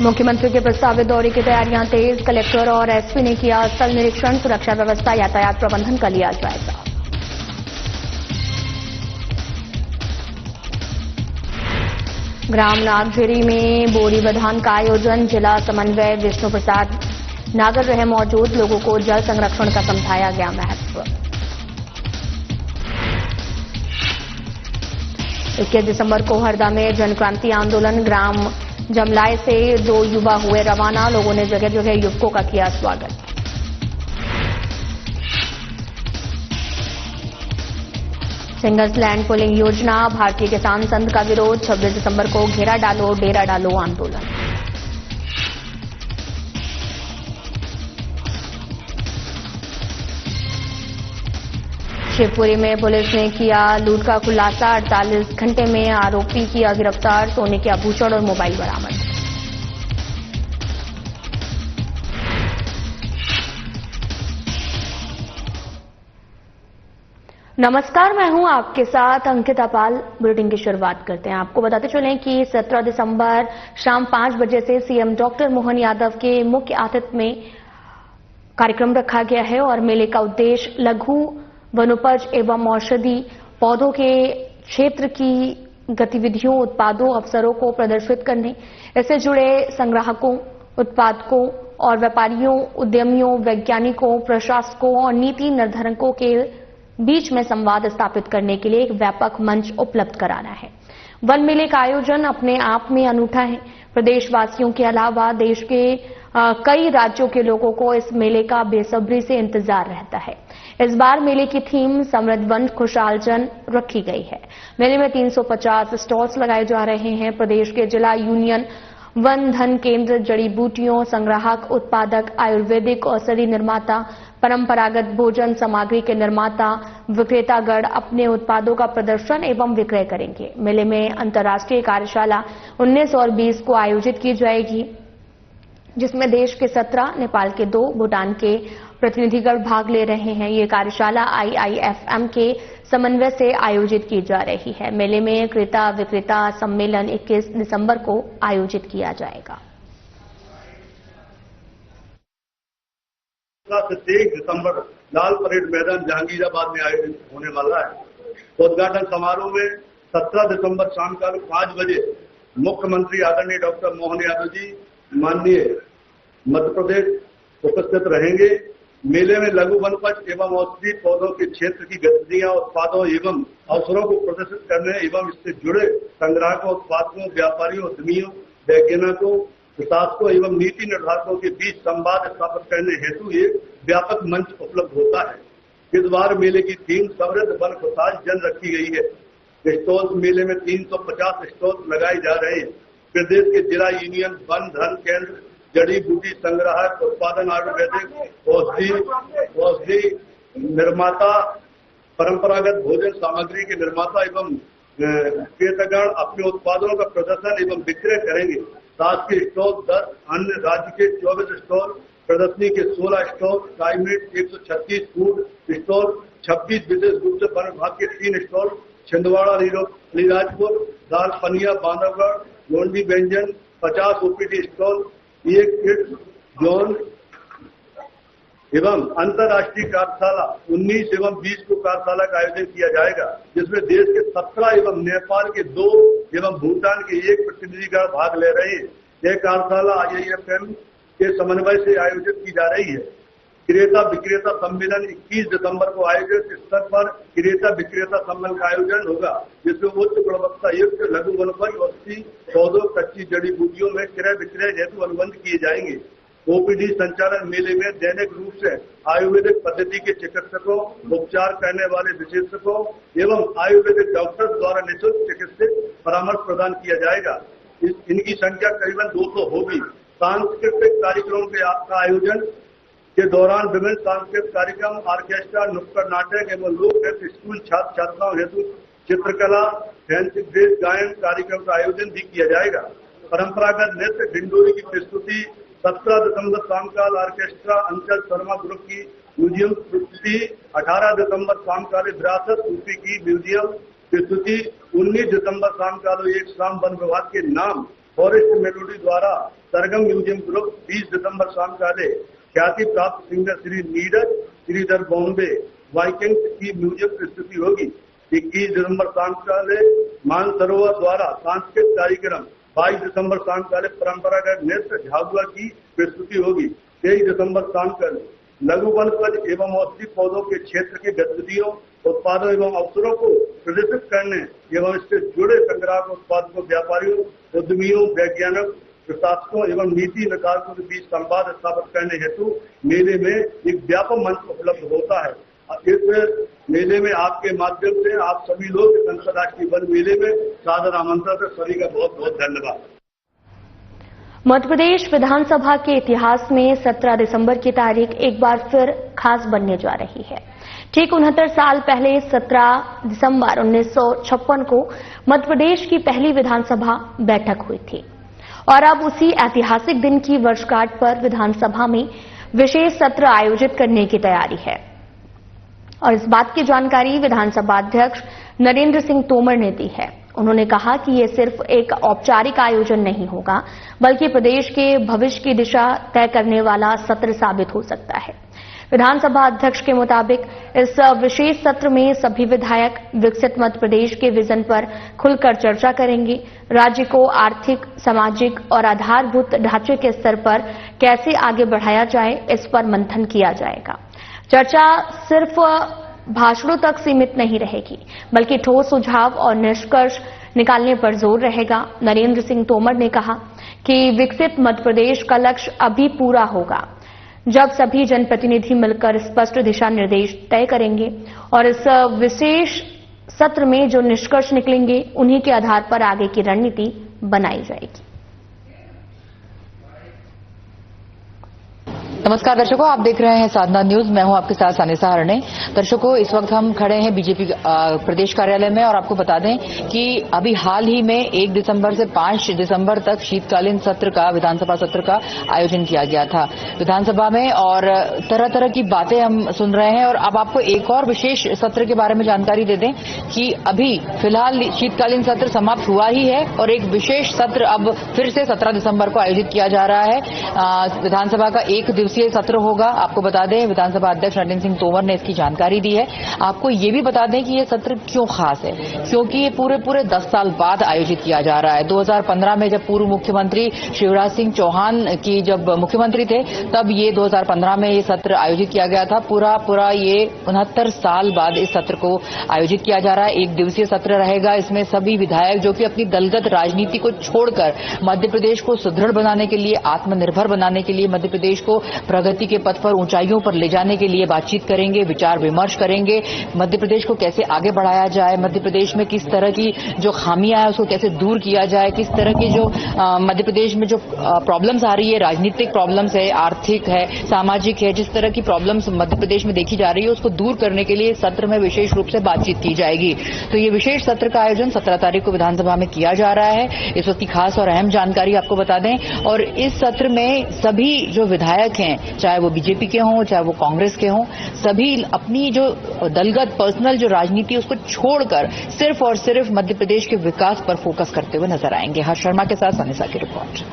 मुख्यमंत्री के प्रस्तावित दौरे की तैयारियां तेज। कलेक्टर और एसपी ने किया स्थल निरीक्षण। सुरक्षा व्यवस्था, यातायात प्रबंधन का लिया जायजा। ग्राम नागझिरी में बोरी बधान का आयोजन। जिला समन्वय विष्णु प्रसाद नागर रहे मौजूद। लोगों को जल संरक्षण का समझाया गया महत्व। 21 दिसंबर को हरदा में जनक्रांति आंदोलन। ग्राम जमलाय से 2 युवा हुए रवाना। लोगों ने जगह जगह युवकों का किया स्वागत। सिंगल्स लैंड पुलिंग योजना, भारतीय किसान संघ का विरोध। 26 दिसंबर को घेरा डालो डेरा डालो आंदोलन। शिवपुरी में पुलिस ने किया लूट का खुलासा। 48 घंटे में आरोपी किया गिरफ्तार। सोने के आभूषण और मोबाइल बरामद। नमस्कार, मैं हूं आपके साथ अंकिता पाल। बुलेटिन की शुरुआत करते हैं। आपको बताते चलें कि 17 दिसंबर शाम 5 बजे से सीएम डॉक्टर मोहन यादव के मुख्य आतिथ्य में कार्यक्रम रखा गया है और मेले का उद्देश्य लघु वनोपज एवं औषधि पौधों के क्षेत्र की गतिविधियों, उत्पादों, अवसरों को प्रदर्शित करने, इससे जुड़े संग्राहकों, उत्पादकों और व्यापारियों, उद्यमियों, वैज्ञानिकों, प्रशासकों और नीति निर्धारकों के बीच में संवाद स्थापित करने के लिए एक व्यापक मंच उपलब्ध कराना है। वन मेले का आयोजन अपने आप में अनूठा है। प्रदेशवासियों के अलावा देश के कई राज्यों के लोगों को इस मेले का बेसब्री से इंतजार रहता है। इस बार मेले की थीम समृद्ध वन खुशहाल जन रखी गई है। मेले में 350 स्टॉल्स लगाए जा रहे हैं। प्रदेश के जिला यूनियन वन धन केंद्र, जड़ी बूटियों संग्राहक, उत्पादक, आयुर्वेदिक औषधि निर्माता, परंपरागत भोजन सामग्री के निर्माता, विक्रेतागण अपने उत्पादों का प्रदर्शन एवं विक्रय करेंगे। मेले में अंतर्राष्ट्रीय कार्यशाला 19 और 20 को आयोजित की जाएगी, जिसमें देश के 17, नेपाल के 2, भूटान के प्रतिनिधिगण भाग ले रहे हैं। ये कार्यशाला IIFM के समन्वय से आयोजित की जा रही है। मेले में क्रेता विक्रेता सम्मेलन 21 दिसंबर को आयोजित किया जाएगा। 23 दिसंबर लाल परेड मैदान जहांगीराबाद में आयोजित होने वाला है। उद्घाटन समारोह में 17 दिसंबर शाम का 5 बजे मुख्यमंत्री आदरणीय डॉक्टर मोहन यादव जी, माननीय मध्य प्रदेश उपस्थित रहेंगे। मेले में लघु वनोपज एवं औषधि पौधों के क्षेत्र की गतिविधियां, उत्पादों एवं अवसरों को प्रदर्शित करने एवं इससे जुड़े संग्राहकों, उत्पादकों, व्यापारियों, उद्यमियों, वैज्ञानिकों, प्रशासकों एवं नीति निर्धारकों के बीच संवाद स्थापित करने हेतु एक व्यापक मंच उपलब्ध होता है। इस बार मेले की थीम समृद्ध वन खुशहाल जन रखी गई है। स्टॉल्स मेले में 350 स्टॉल्स लगाए जा रहे हैं। प्रदेश के जिला यूनियन वन धन केंद्र, जड़ी बूटी संग्राहक, उत्पादन, आयुर्वेदिक औषधि निर्माता, परंपरागत भोजन सामग्री के निर्माता एवं विक्रेतागण अपने उत्पादों का प्रदर्शन एवं विक्रय करेंगे। साथ के स्टॉल 10, अन्य राज्य के 24 स्टॉल, प्रदर्शनी के 16 स्टॉल, क्लाइमेट 136 फूड स्टॉल, 26 विशेष रूप से वन विभाग के 3 स्टॉल, छिंदवाड़ा, अलीराजपुर, दाल पनिया, बांधवगढ़, गोंडी व्यंजन, 50 OPD स्टॉल, एक किड्स जोन एवं अंतर्राष्ट्रीय कार्यशाला 19 एवं 20 को कार्यशाला का आयोजन किया जाएगा, जिसमें देश के 17 एवं नेपाल के 2 एवं भूटान के 1 प्रतिनिधिगण भाग ले रहे हैं। यह कार्यशाला IIFM के समन्वय से आयोजित की जा रही है। क्रेता विक्रेता सम्मेलन 21 दिसंबर को आयोजित स्तर पर क्रेता विक्रेता सम्मेलन का आयोजन होगा, जिसमें उच्च गुणवत्ता युक्त लघु वनोपज, औषधि पौधों, कच्ची जड़ी बूटियों में क्रय विक्रय हेतु अनुबंध किए जाएंगे। OPD संचालन मेले में दैनिक रूप से आयुर्वेदिक पद्धति के चिकित्सकों, उपचार करने वाले विशेषज्ञों एवं आयुर्वेदिक डॉक्टर द्वारा निःशुल्क चिकित्सक परामर्श प्रदान किया जाएगा। इनकी संख्या करीबन 200 होगी। सांस्कृतिक कार्यक्रमों के आपका आयोजन के दौरान विभिन्न सांस्कृतिक कार्यक्रम, ऑर्केस्ट्रा, नुक्कड़ नाटक एवं लोक नृत्य, स्कूल छात्र छात्राओं हेतु चित्रकला, फैंसी ड्रेस गायन कार्यक्रम का आयोजन भी किया जाएगा। परंपरागत नृत्य डिंडोरी की प्रस्तुति 17 दिसंबर शामकाल ऑर्केस्ट्रा अंचल शर्मा ग्रुप की म्यूजियम प्रस्तुति, 18 दिसंबर शामकाल विरासत यूपी की म्यूजियम प्रस्तुति, 19 दिसंबर शामकाल एक शाम वन विभाग के नाम फॉरेस्ट मेलोडी द्वारा सरगम म्यूजियम ग्रुप 20 दिसंबर शाम काले ख्याति प्राप्त सिंगर श्री नीरज श्रीधर बॉम्बे वाइकिंग्स की म्यूजियम प्रस्तुति होगी। 21 दिसंबर शाम काले मानसरोवर द्वारा सांस्कृतिक कार्यक्रम, 22 दिसंबर शाम काले परंपरागत नृत्य झाबुआ की प्रस्तुति होगी। 23 दिसंबर शाम काले लघु वनस्पति एवं औषधि पौधों के क्षेत्र की गतिविधियों, उत्पादों एवं अवसरों को प्रदर्शित करने एवं इससे जुड़े संग्राहक उत्पादकों, व्यापारियों, उद्यमियों, वैज्ञानिक, प्रशासकों एवं नीति निर्धारकों के बीच संवाद स्थापित करने हेतु मेले में एक व्यापक मंच उपलब्ध होता है। इस मेले में आपके माध्यम से आप सभी लोग इस अंतर्राष्ट्रीय वन मेले में सादर आमंत्रण है। सभी का बहुत बहुत धन्यवाद। मध्य प्रदेश विधानसभा के इतिहास में 17 दिसंबर की तारीख एक बार फिर खास बनने जा रही है। ठीक 69 साल पहले 17 दिसंबर 1956 को मध्य प्रदेश की पहली विधानसभा बैठक हुई थी और अब उसी ऐतिहासिक दिन की वर्षगांठ पर विधानसभा में विशेष सत्र आयोजित करने की तैयारी है। और इस बात की जानकारी विधानसभा अध्यक्ष नरेंद्र सिंह तोमर ने दी है। उन्होंने कहा कि ये सिर्फ एक औपचारिक आयोजन नहीं होगा, बल्कि प्रदेश के भविष्य की दिशा तय करने वाला सत्र साबित हो सकता है। विधानसभा अध्यक्ष के मुताबिक इस विशेष सत्र में सभी विधायक विकसित मध्य प्रदेश के विजन पर खुलकर चर्चा करेंगे। राज्य को आर्थिक, सामाजिक और आधारभूत ढांचे के स्तर पर कैसे आगे बढ़ाया जाए, इस पर मंथन किया जाएगा। चर्चा सिर्फ भाषणों तक सीमित नहीं रहेगी, बल्कि ठोस सुझाव और निष्कर्ष निकालने पर जोर रहेगा। नरेंद्र सिंह तोमर ने कहा कि विकसित मध्य प्रदेश का लक्ष्य अभी पूरा होगा जब सभी जनप्रतिनिधि मिलकर स्पष्ट दिशा निर्देश तय करेंगे और इस विशेष सत्र में जो निष्कर्ष निकलेंगे उन्हीं के आधार पर आगे की रणनीति बनाई जाएगी। नमस्कार दर्शकों, आप देख रहे हैं साधना न्यूज। मैं हूं आपके साथ सानिसा हरणे। दर्शकों, इस वक्त हम खड़े हैं बीजेपी प्रदेश कार्यालय में और आपको बता दें कि अभी हाल ही में 1 दिसंबर से 5 दिसंबर तक शीतकालीन सत्र का, विधानसभा सत्र का आयोजन किया गया था विधानसभा में और तरह तरह की बातें हम सुन रहे हैं। और अब आपको एक और विशेष सत्र के बारे में जानकारी दे दें कि अभी फिलहाल शीतकालीन सत्र समाप्त हुआ ही है और एक विशेष सत्र अब फिर से 17 दिसंबर को आयोजित किया जा रहा है। विधानसभा का 1 दिवसीय सत्र होगा। आपको बता दें विधानसभा अध्यक्ष नरेंद्र सिंह तोमर ने इसकी जानकारी दी है। आपको ये भी बता दें कि ये सत्र क्यों खास है, क्योंकि ये पूरे 10 साल बाद आयोजित किया जा रहा है। 2015 में जब पूर्व मुख्यमंत्री शिवराज सिंह चौहान की जब मुख्यमंत्री थे तब ये 2015 में ये सत्र आयोजित किया गया था। पूरा ये 69 साल बाद इस सत्र को आयोजित किया जा रहा है। 1 दिवसीय सत्र रहेगा। इसमें सभी विधायक जो कि अपनी दलगत राजनीति को छोड़कर मध्य प्रदेश को सुदृढ़ बनाने के लिए, आत्मनिर्भर बनाने के लिए, मध्य प्रदेश को प्रगति के पथ पर, ऊंचाइयों पर ले जाने के लिए बातचीत करेंगे, विचार विमर्श करेंगे। मध्य प्रदेश को कैसे आगे बढ़ाया जाए, मध्य प्रदेश में किस तरह की जो खामियां हैं उसको कैसे दूर किया जाए, किस तरह की जो मध्य प्रदेश में जो प्रॉब्लम्स आ रही है, राजनीतिक प्रॉब्लम्स है, आर्थिक है, सामाजिक है, जिस तरह की प्रॉब्लम्स मध्य प्रदेश में देखी जा रही है उसको दूर करने के लिए सत्र में विशेष रूप से बातचीत की जाएगी। तो ये विशेष सत्र का आयोजन 17 तारीख को विधानसभा में किया जा रहा है। इस वक्त की खास और अहम जानकारी आपको बता दें। और इस सत्र में सभी जो विधायक हैं, चाहे वो बीजेपी के हों, चाहे वो कांग्रेस के हों, सभी अपनी जो दलगत पर्सनल जो राजनीति उसको छोड़कर सिर्फ और सिर्फ मध्य प्रदेश के विकास पर फोकस करते हुए नजर आएंगे। हर्ष शर्मा के साथ सानिसा की रिपोर्ट।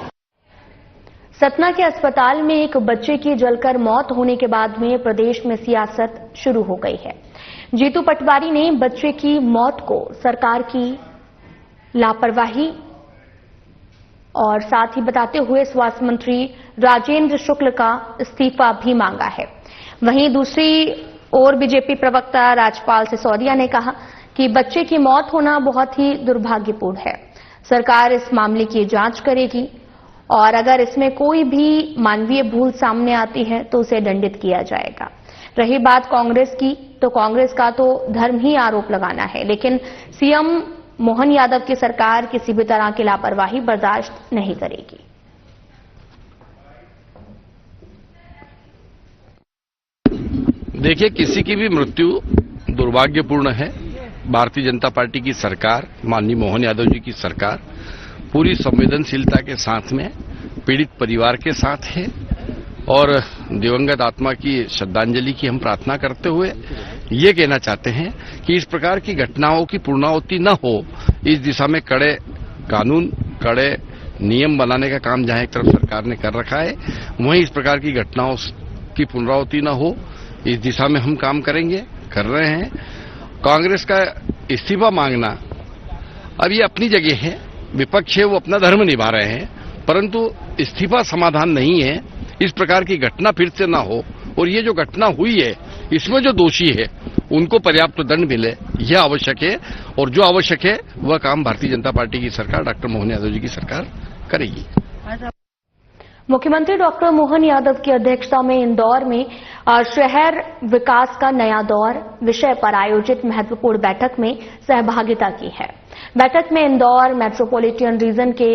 सतना के अस्पताल में एक बच्चे की जलकर मौत होने के बाद में प्रदेश में सियासत शुरू हो गई है। जीतू पटवारी ने बच्चे की मौत को सरकार की लापरवाही और साथ ही बताते हुए स्वास्थ्य मंत्री राजेंद्र शुक्ल का इस्तीफा भी मांगा है। वहीं दूसरी ओर बीजेपी प्रवक्ता राजपाल सिसोदिया ने कहा कि बच्चे की मौत होना बहुत ही दुर्भाग्यपूर्ण है। सरकार इस मामले की जांच करेगी और अगर इसमें कोई भी मानवीय भूल सामने आती है तो उसे दंडित किया जाएगा। रही बात कांग्रेस की, तो कांग्रेस का तो धर्म ही आरोप लगाना है, लेकिन सीएम मोहन यादव की सरकार किसी भी तरह की लापरवाही बर्दाश्त नहीं करेगी। देखिए, किसी की भी मृत्यु दुर्भाग्यपूर्ण है। भारतीय जनता पार्टी की सरकार, माननीय मोहन यादव जी की सरकार पूरी संवेदनशीलता के साथ में पीड़ित परिवार के साथ है और दिवंगत आत्मा की श्रद्धांजलि की हम प्रार्थना करते हुए ये कहना चाहते हैं कि इस प्रकार की घटनाओं की पुनरावृत्ति न हो, इस दिशा में कड़े कानून, कड़े नियम बनाने का काम जहां एक तरफ सरकार ने कर रखा है, वहीं इस प्रकार की घटनाओं की पुनरावृत्ति न हो, इस दिशा में हम काम करेंगे, कर रहे हैं। कांग्रेस का इस्तीफा मांगना अब ये अपनी जगह है, विपक्ष है, वो अपना धर्म निभा रहे हैं, परंतु इस्तीफा समाधान नहीं है। इस प्रकार की घटना फिर से ना हो, और ये जो घटना हुई है इसमें जो दोषी है उनको पर्याप्त दंड मिले, यह आवश्यक है। और जो आवश्यक है वह काम भारतीय जनता पार्टी की सरकार, डॉक्टर मोहन यादव जी की सरकार करेगी। मुख्यमंत्री डॉक्टर मोहन यादव की अध्यक्षता में इंदौर में शहर विकास का नया दौर विषय पर आयोजित महत्वपूर्ण बैठक में सहभागिता की है। बैठक में इंदौर मेट्रोपॉलिटन रीजन के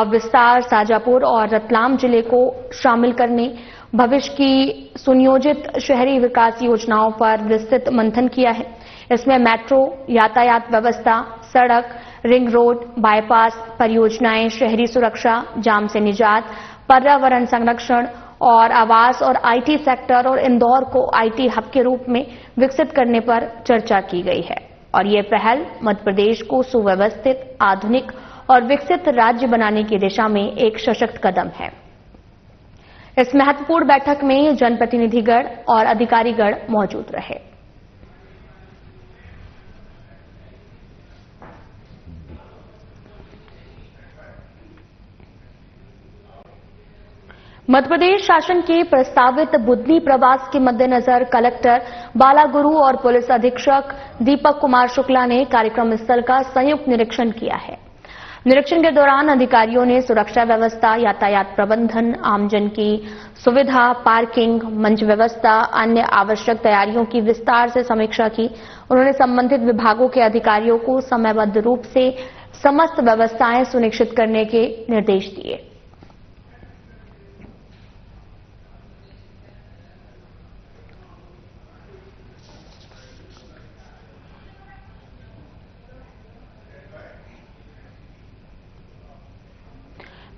विस्तार, शाजापुर और रतलाम जिले को शामिल करने, भविष्य की सुनियोजित शहरी विकास योजनाओं पर विस्तृत मंथन किया है। इसमें मेट्रो, यातायात व्यवस्था, सड़क, रिंग रोड, बाईपास परियोजनाएं, शहरी सुरक्षा, जाम से निजात, पर्यावरण संरक्षण और आवास और आईटी सेक्टर और इंदौर को आईटी हब के रूप में विकसित करने पर चर्चा की गई है। और ये पहल मध्य प्रदेश को सुव्यवस्थित, आधुनिक और विकसित राज्य बनाने की दिशा में एक सशक्त कदम है। इस महत्वपूर्ण बैठक में जनप्रतिनिधिगण और अधिकारीगण मौजूद रहे। मध्यप्रदेश शासन के प्रस्तावित बुधनी प्रवास के मद्देनजर कलेक्टर बालागुरु और पुलिस अधीक्षक दीपक कुमार शुक्ला ने कार्यक्रम स्थल का संयुक्त निरीक्षण किया है। निरीक्षण के दौरान अधिकारियों ने सुरक्षा व्यवस्था, यातायात प्रबंधन, आमजन की सुविधा, पार्किंग, मंच व्यवस्था, अन्य आवश्यक तैयारियों की विस्तार से समीक्षा की। उन्होंने संबंधित विभागों के अधिकारियों को समयबद्ध रूप से समस्त व्यवस्थाएं सुनिश्चित करने के निर्देश दिए।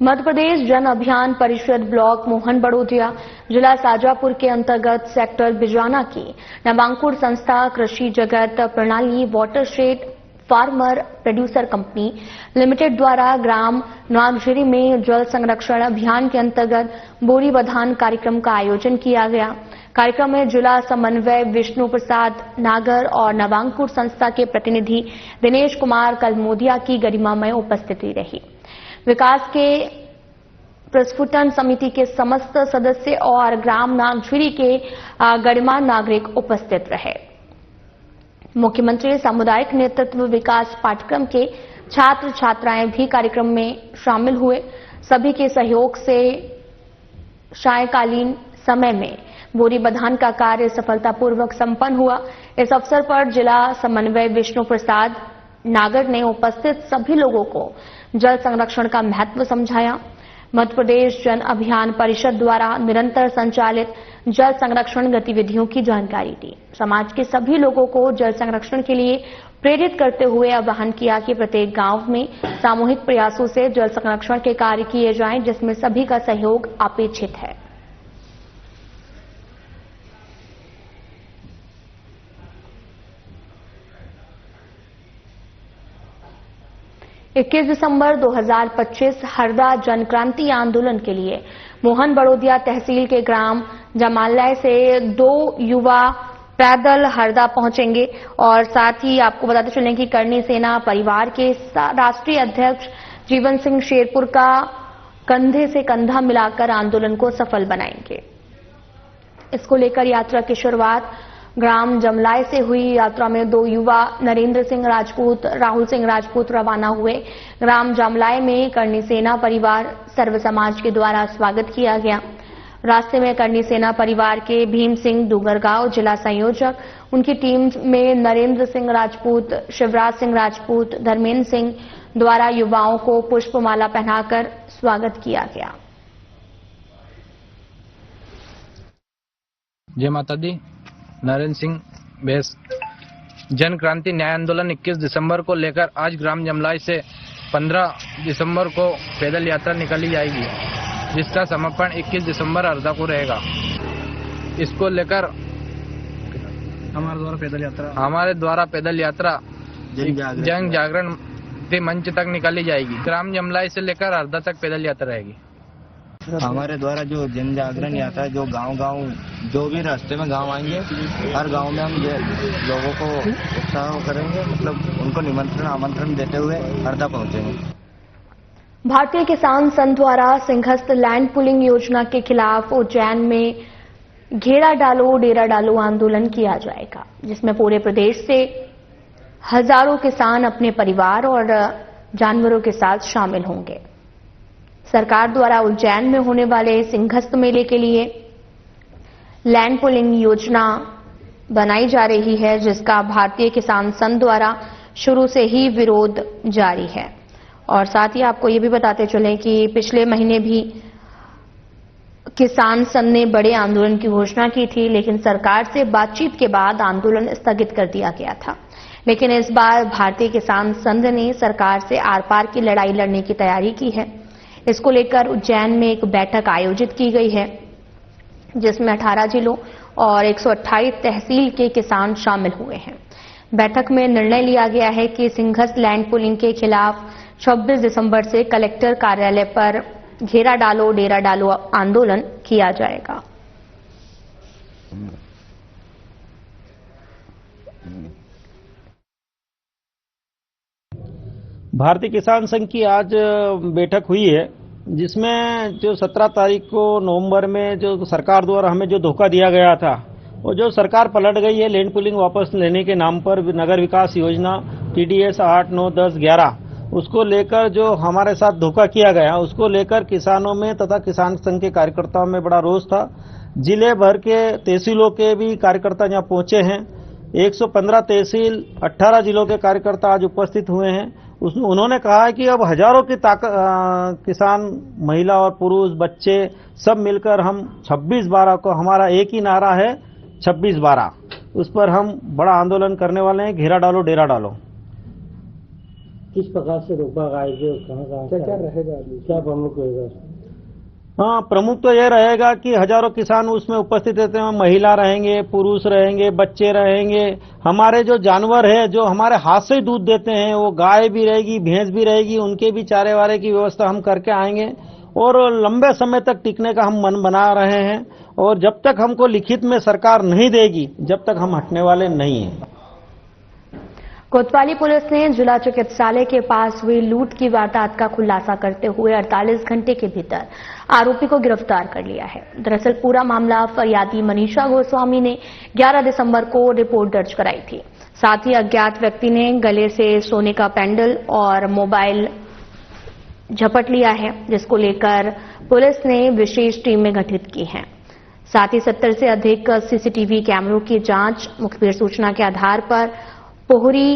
मध्य प्रदेश जन अभियान परिषद ब्लॉक मोहन बड़ोदिया, जिला शाजापुर के अंतर्गत सेक्टर बिजाना की नवांकुर संस्था कृषि जगत प्रणाली watershed farmer producer company limited द्वारा ग्राम नागझिरी में जल संरक्षण अभियान के अंतर्गत बोरी बधान कार्यक्रम का आयोजन किया गया। कार्यक्रम में जिला समन्वय विष्णु प्रसाद नागर और नवांकुर संस्था के प्रतिनिधि दिनेश कुमार कलमोदिया की गरिमामय उपस्थिति रही। विकास के प्रस्फुटन समिति के समस्त सदस्य और ग्राम नागझिरी के गणमान्य नागरिक उपस्थित रहे। मुख्यमंत्री सामुदायिक नेतृत्व विकास पाठ्यक्रम के छात्र छात्राएं भी कार्यक्रम में शामिल हुए। सभी के सहयोग से सायंकालीन समय में बोरी बधान का कार्य सफलतापूर्वक संपन्न हुआ। इस अवसर पर जिला समन्वय विष्णु प्रसाद नागर ने उपस्थित सभी लोगों को जल संरक्षण का महत्व समझाया। मध्य प्रदेश जन अभियान परिषद द्वारा निरंतर संचालित जल संरक्षण गतिविधियों की जानकारी दी। समाज के सभी लोगों को जल संरक्षण के लिए प्रेरित करते हुए आह्वान किया कि प्रत्येक गांव में सामूहिक प्रयासों से जल संरक्षण के कार्य किए जाएं, जिसमें सभी का सहयोग अपेक्षित है। इक्कीस दिसंबर 2025 हरदा जनक्रांति आंदोलन के लिए मोहन बड़ोदिया तहसील के ग्राम जमालय से 2 युवा पैदल हरदा पहुंचेंगे। और साथ ही आपको बताते चलें कि करनी सेना परिवार के राष्ट्रीय अध्यक्ष जीवन सिंह शेरपुर का कंधे से कंधा मिलाकर आंदोलन को सफल बनाएंगे। इसको लेकर यात्रा की शुरुआत ग्राम जमलाय से हुई। यात्रा में 2 युवा नरेंद्र सिंह राजपूत, राहुल सिंह राजपूत रवाना हुए। ग्राम जमलाय में करनी सेना परिवार सर्व समाज के द्वारा स्वागत किया गया। रास्ते में करनी सेना परिवार के भीम सिंह डूंगरगांव जिला संयोजक, उनकी टीम में नरेंद्र सिंह राजपूत, शिवराज सिंह राजपूत, धर्मेंद्र सिंह द्वारा युवाओं को पुष्पमाला पहनाकर स्वागत किया गया। जय माता दी। नरेंद्र सिंह बेस। जन क्रांति न्याय आंदोलन 21 दिसंबर को लेकर आज ग्राम जमलाई से 15 दिसंबर को पैदल यात्रा निकाली जाएगी, जिसका समापन 21 दिसंबर हरदा को रहेगा। इसको लेकर हमारे द्वारा पैदल यात्रा जन जागरण शक्ति मंच तक निकाली जाएगी। ग्राम जमलाई से लेकर हरदा तक पैदल यात्रा रहेगी। हमारे द्वारा जो जन जागरण यात्रा है, जो गांव-गांव जो भी रास्ते में गांव आएंगे, हर गांव में हम ये लोगों को उत्साह करेंगे, मतलब उनको निमंत्रण आमंत्रण देते हुए हरदा पहुंचेंगे। भारतीय किसान संघ द्वारा सिंहस्थ लैंड पुलिंग योजना के खिलाफ उज्जैन में घेरा डालो डेरा डालो आंदोलन किया जाएगा, जिसमें पूरे प्रदेश से हजारों किसान अपने परिवार और जानवरों के साथ शामिल होंगे। सरकार द्वारा उज्जैन में होने वाले सिंहस्थ मेले के लिए लैंड पुलिंग योजना बनाई जा रही है, जिसका भारतीय किसान संघ द्वारा शुरू से ही विरोध जारी है। और साथ ही आपको ये भी बताते चलें कि पिछले महीने भी किसान संघ ने बड़े आंदोलन की घोषणा की थी, लेकिन सरकार से बातचीत के बाद आंदोलन स्थगित कर दिया गया था। लेकिन इस बार भारतीय किसान संघ ने सरकार से आर पार की लड़ाई लड़ने की तैयारी की है। इसको लेकर उज्जैन में एक बैठक आयोजित की गई है, जिसमें 18 जिलों और 128 तहसील के किसान शामिल हुए हैं। बैठक में निर्णय लिया गया है कि सिंहस्थ लैंड पुलिंग के खिलाफ 26 दिसंबर से कलेक्टर कार्यालय पर घेरा डालो डेरा डालो आंदोलन किया जाएगा। भारतीय किसान संघ की आज बैठक हुई है, जिसमें जो 17 तारीख को नवंबर में जो सरकार द्वारा हमें जो धोखा दिया गया था, वो जो सरकार पलट गई है लैंड पुलिंग वापस लेने के नाम पर नगर विकास योजना TDS 8, 9, 10, 11 उसको लेकर जो हमारे साथ धोखा किया गया, उसको लेकर किसानों में तथा किसान संघ के कार्यकर्ताओं में बड़ा रोष था। जिले भर के तहसीलों के भी कार्यकर्ता यहाँ पहुंचे हैं। 115 तहसील 18 जिलों के कार्यकर्ता आज उपस्थित हुए हैं। उन्होंने कहा है कि अब हजारों की किसान, महिला और पुरुष, बच्चे सब मिलकर हम 26/12 को, हमारा एक ही नारा है 26/12, उस पर हम बड़ा आंदोलन करने वाले हैं। घेरा डालो डेरा डालो। किस प्रकार से रोकबा आएगी, कहाँ क्या रहेगा, क्या प्रमुख रहेगा? हाँ, प्रमुख तो यह रहेगा कि हजारों किसान उसमें उपस्थित रहते हैं। महिला रहेंगे, पुरुष रहेंगे, बच्चे रहेंगे। हमारे जो जानवर है, जो हमारे हाथ से दूध देते हैं, वो गाय भी रहेगी, भैंस भी रहेगी, उनके भी चारे वारे की व्यवस्था हम करके आएंगे और लंबे समय तक टिकने का हम मन बना रहे हैं। और जब तक हमको लिखित में सरकार नहीं देगी, जब तक हम हटने वाले नहीं हैं। कोतवाली पुलिस ने जिला चिकित्सालय के पास हुई लूट की वारदात का खुलासा करते हुए 48 घंटे के भीतर आरोपी को गिरफ्तार कर लिया है। दरअसल पूरा मामला फरियादी मनीषा गोस्वामी ने 11 दिसंबर को रिपोर्ट दर्ज कराई थी। साथ ही अज्ञात व्यक्ति ने गले से सोने का पेंडल और मोबाइल झपट लिया है, जिसको लेकर पुलिस ने विशेष टीमें गठित की हैं। साथ ही 70 से अधिक CCTV कैमरों की जांच, मुखबिर सूचना के आधार पर पोहरी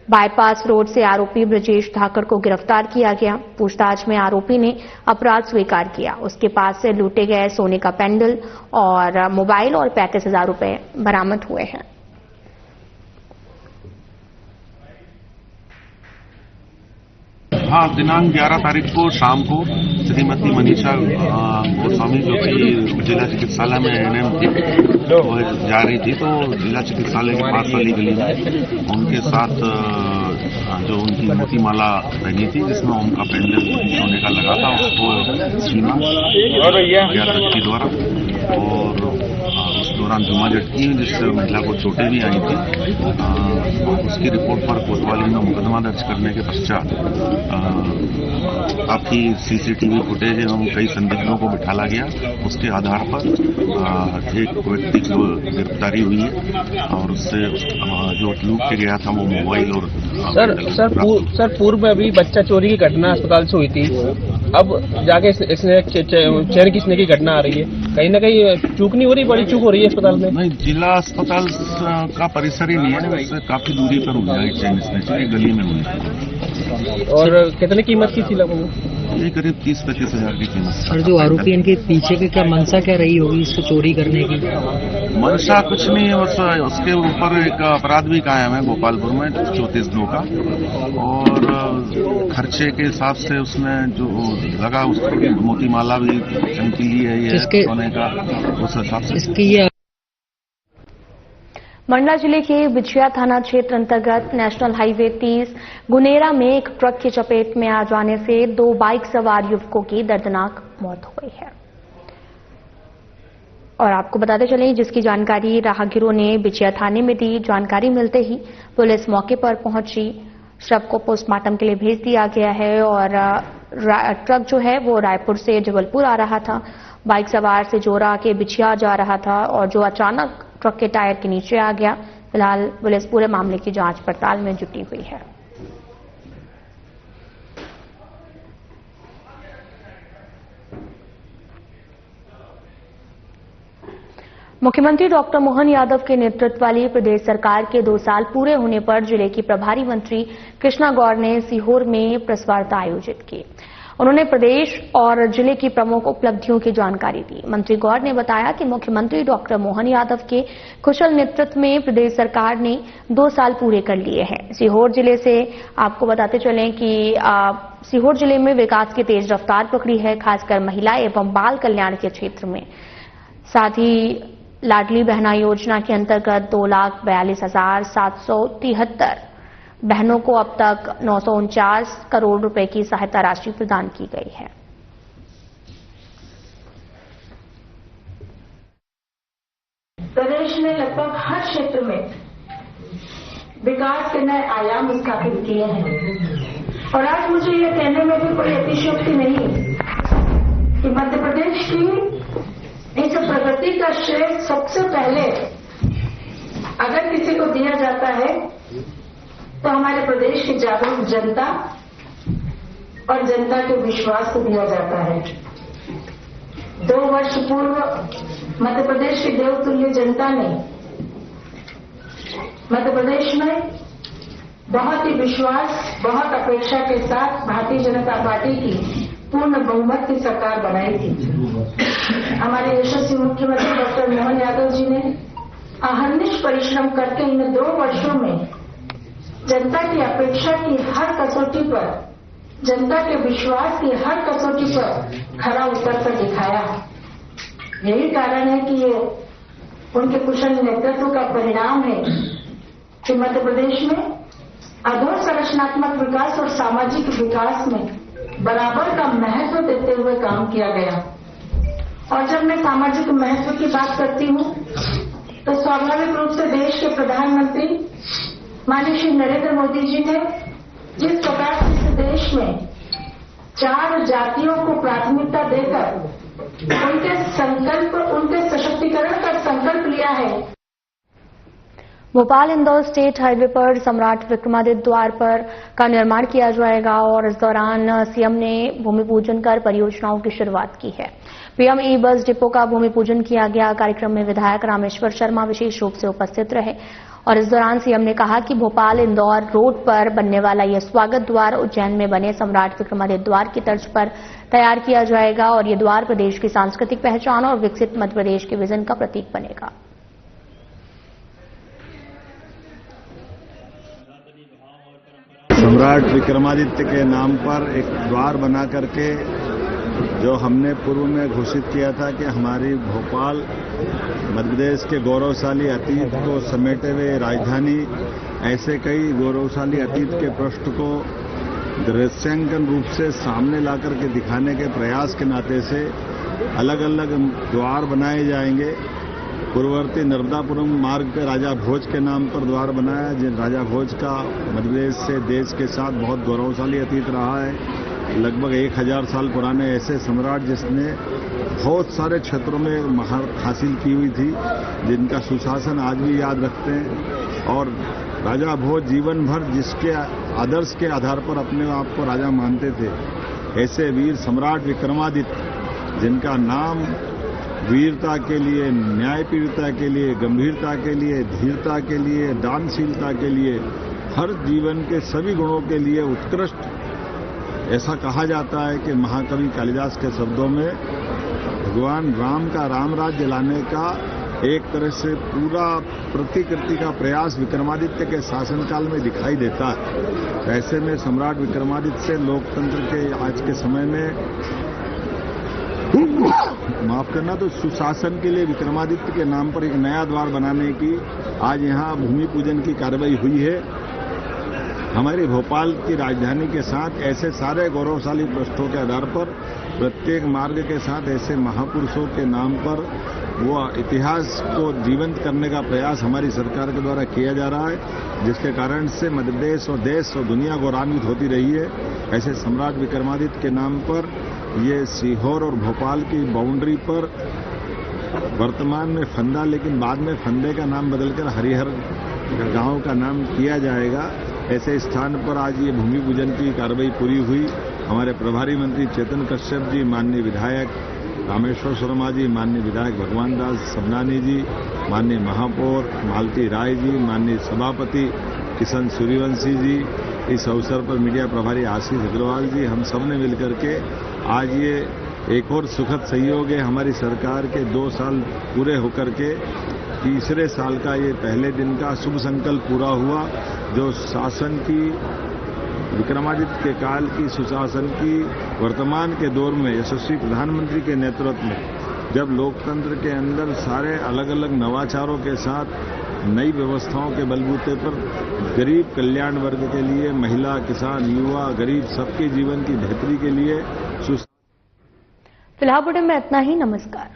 बाईपास रोड से आरोपी ब्रजेश धाकर को गिरफ्तार किया गया। पूछताछ में आरोपी ने अपराध स्वीकार किया। उसके पास से लूटे गए सोने का पेंडल और मोबाइल और 35,000 रुपए बरामद हुए हैं। हाँ, दिनांक 11 तारीख को शाम को श्रीमती मनीषा गोस्वामी, जो कि जिला चिकित्सालय में NM थी, वो जा रही थी, तो जिला चिकित्सालय के पास वाली गली में उनके साथ जो उनकी मोती माला पहनी थी, जिसमें उनका पेंडल सोने का लगा था, उसको छीना व्यक्ति द्वारा और उस दौरान जुमा झटकी, जिससे महिला को चोटें भी आई थी। उसकी रिपोर्ट पर कोतवाली में मुकदमा दर्ज करने के पश्चात काफी CCTV फुटेज एवं कई संदिग्धों को बिठाला गया। उसके आधार पर एक व्यक्ति को गिरफ्तारी हुई है और उससे जो लूट के गया था वो मोबाइल और सर पूर्व में अभी बच्चा चोरी की घटना अस्पताल से हुई थी, अब जाके इसने चेहरे किसने की घटना आ रही है। कहीं ना कहीं चूक नहीं हो रही, बड़ी चूक हो रही है अस्पताल में? नहीं, जिला अस्पताल का परिसर ही नहीं है, उससे काफी दूरी पर हुई है चेन स्नेचिंग, गली में हुई। और कितने कीमत की थी लगभग? ये करीब 30-35 हजार की कीमत। सर, जो आरोपी इनके पीछे की क्या मंशा क्या रही होगी इसको चोरी करने की? मंशा कुछ नहीं है, उसके ऊपर एक अपराध भी कायम है गोपालपुर में 34 2 का, और खर्चे के हिसाब से उसने जो लगा उसकी मोतीमाला भी चमकीली है, ये सोने का, उस हिसाब से। मंडला जिले के बिछिया थाना क्षेत्र अंतर्गत नेशनल हाईवे 30 गुनेरा में एक ट्रक की चपेट में आ जाने से 2 बाइक सवार युवकों की दर्दनाक मौत हो गई है। और आपको बताते चलें, जिसकी जानकारी राहगीरों ने बिछिया थाने में दी। जानकारी मिलते ही पुलिस मौके पर पहुंची, शव को पोस्टमार्टम के लिए भेज दिया गया है। और ट्रक जो है वो रायपुर से जबलपुर आ रहा था, बाइक सवार से जोरा के बिछिया जा रहा था और जो अचानक ट्रक के टायर के नीचे आ गया। फिलहाल पुलिस पूरे मामले की जांच पड़ताल में जुटी हुई है। मुख्यमंत्री डॉक्टर मोहन यादव के नेतृत्व वाली प्रदेश सरकार के 2 साल पूरे होने पर जिले की प्रभारी मंत्री कृष्णा गौर ने सीहोर में प्रेस वार्ता आयोजित की। उन्होंने प्रदेश और जिले की प्रमुख उपलब्धियों की जानकारी दी। मंत्री गौर ने बताया कि मुख्यमंत्री डॉक्टर मोहन यादव के कुशल नेतृत्व में प्रदेश सरकार ने 2 साल पूरे कर लिए हैं। सीहोर जिले से आपको बताते चलें कि सीहोर जिले में विकास की तेज रफ्तार पकड़ी है, खासकर महिला एवं बाल कल्याण के क्षेत्र में। साथ ही लाडली बहना योजना के अंतर्गत 2,42,773 बहनों को अब तक 949 करोड़ रुपए की सहायता राशि प्रदान की गई है। प्रदेश में लगभग हर क्षेत्र में विकास के नए आयाम स्थापित किए हैं और आज मुझे यह कहने में भी कोई अतिशयोक्ति नहीं कि मध्य प्रदेश की इस प्रगति का श्रेय सबसे पहले अगर किसी को दिया जाता है तो हमारे प्रदेश की जागरूक जनता और जनता के विश्वास को दिया जाता है। 2 वर्ष पूर्व मध्य प्रदेश की देवतुल्य जनता ने मध्य प्रदेश में बहुत ही विश्वास, बहुत अपेक्षा के साथ भारतीय जनता पार्टी की पूर्ण बहुमत की सरकार बनाई थी। हमारे यशस्वी मुख्यमंत्री डॉक्टर मोहन यादव जी ने अहर्निश परिश्रम करके इन 2 वर्षों में जनता की अपेक्षा की हर कसौटी पर, जनता के विश्वास की हर कसौटी पर खरा उतर कर दिखाया। यही कारण है कि ये उनके कुशल नेतृत्व का परिणाम है कि मध्य प्रदेश में अधोसंरचनात्मक विकास और सामाजिक विकास में बराबर का महत्व देते हुए काम किया गया। और जब मैं सामाजिक महत्व की बात करती हूँ तो स्वाभाविक रूप से देश के प्रधानमंत्री माननीय श्री नरेंद्र मोदी जी ने जिस प्रकार से इस देश में 4 जातियों को प्राथमिकता देकर उनके सशक्तिकरण का संकल्प लिया है। भोपाल इंदौर स्टेट हाईवे पर सम्राट विक्रमादित्य द्वार पर का निर्माण किया जाएगा और इस दौरान सीएम ने भूमि पूजन कर परियोजनाओं की शुरुआत की है। पीएम ई बस डिपो का भूमि पूजन किया गया। कार्यक्रम में विधायक रामेश्वर शर्मा विशेष रूप से उपस्थित रहे और इस दौरान सीएम ने कहा कि भोपाल इंदौर रोड पर बनने वाला यह स्वागत द्वार उज्जैन में बने सम्राट विक्रमादित्य द्वार की तर्ज पर तैयार किया जाएगा और ये द्वार प्रदेश की सांस्कृतिक पहचान और विकसित मध्य प्रदेश के विजन का प्रतीक बनेगा। सम्राट विक्रमादित्य के नाम पर एक द्वार बना करके जो हमने पूर्व में घोषित किया था कि हमारी भोपाल मध्य प्रदेश के गौरवशाली अतीत को समेटे हुए राजधानी, ऐसे कई गौरवशाली अतीत के पृष्ठ को दृश्यांकन रूप से सामने ला करके दिखाने के प्रयास के नाते से अलग अलग द्वार बनाए जाएंगे। पूर्ववर्ती नर्मदापुरम मार्ग पे राजा भोज के नाम पर द्वार बनाया, जिन राजा भोज का मध्य प्रदेश से देश के साथ बहुत गौरवशाली अतीत रहा है। लगभग 1000 साल पुराने ऐसे सम्राट जिसने बहुत सारे क्षेत्रों में महारत हासिल की हुई थी, जिनका सुशासन आज भी याद रखते हैं। और राजा भोज जीवन भर जिसके आदर्श के आधार पर अपने आप को राजा मानते थे, ऐसे वीर सम्राट विक्रमादित्य जिनका नाम वीरता के लिए, न्यायप्रियता के लिए, गंभीरता के लिए, धीरता के लिए, दानशीलता के लिए, हर जीवन के सभी गुणों के लिए उत्कृष्ट, ऐसा कहा जाता है कि महाकवि कालिदास के शब्दों में भगवान राम का रामराज्य लाने का एक तरह से पूरा प्रतिकृति का प्रयास विक्रमादित्य के शासनकाल में दिखाई देता है। ऐसे में सम्राट विक्रमादित्य से लोकतंत्र के आज के समय में माफ करना तो सुशासन के लिए विक्रमादित्य के नाम पर एक नया द्वार बनाने की आज यहाँ भूमि पूजन की कार्रवाई हुई है। हमारी भोपाल की राजधानी के साथ ऐसे सारे गौरवशाली पृष्ठों के आधार पर प्रत्येक मार्ग के साथ ऐसे महापुरुषों के नाम पर वो इतिहास को जीवंत करने का प्रयास हमारी सरकार के द्वारा किया जा रहा है, जिसके कारण से मध्य प्रदेश और देश और दुनिया गौरवान्वित होती रही है। ऐसे सम्राट विक्रमादित्य के नाम पर ये सीहोर और भोपाल की बाउंड्री पर वर्तमान में फंदा, लेकिन बाद में फंदे का नाम बदलकर हरिहर गांव का नाम किया जाएगा। ऐसे स्थान पर आज ये भूमि पूजन की कार्रवाई पूरी हुई। हमारे प्रभारी मंत्री चेतन कश्यप जी, माननीय विधायक रामेश्वर शर्मा जी, माननीय विधायक भगवान दास सबनानी जी, माननीय महापौर मालती राय जी, माननीय सभापति किशन सूर्यवंशी जी, इस अवसर पर मीडिया प्रभारी आशीष अग्रवाल जी, हम सब ने मिलकर के आज ये एक और सुखद सहयोग है। हमारी सरकार के 2 साल पूरे होकर के तीसरे साल का ये पहले दिन का शुभ संकल्प पूरा हुआ, जो शासन की विक्रमादित्य के काल की सुशासन की वर्तमान के दौर में यशस्वी प्रधानमंत्री के नेतृत्व में, जब लोकतंत्र के अंदर सारे अलग अलग नवाचारों के साथ नई व्यवस्थाओं के बलबूते पर गरीब कल्याण वर्ग के लिए, महिला, किसान, युवा, गरीब सबके जीवन की बेहतरी के लिए फिलहाल बुलेटिन में इतना ही। नमस्कार।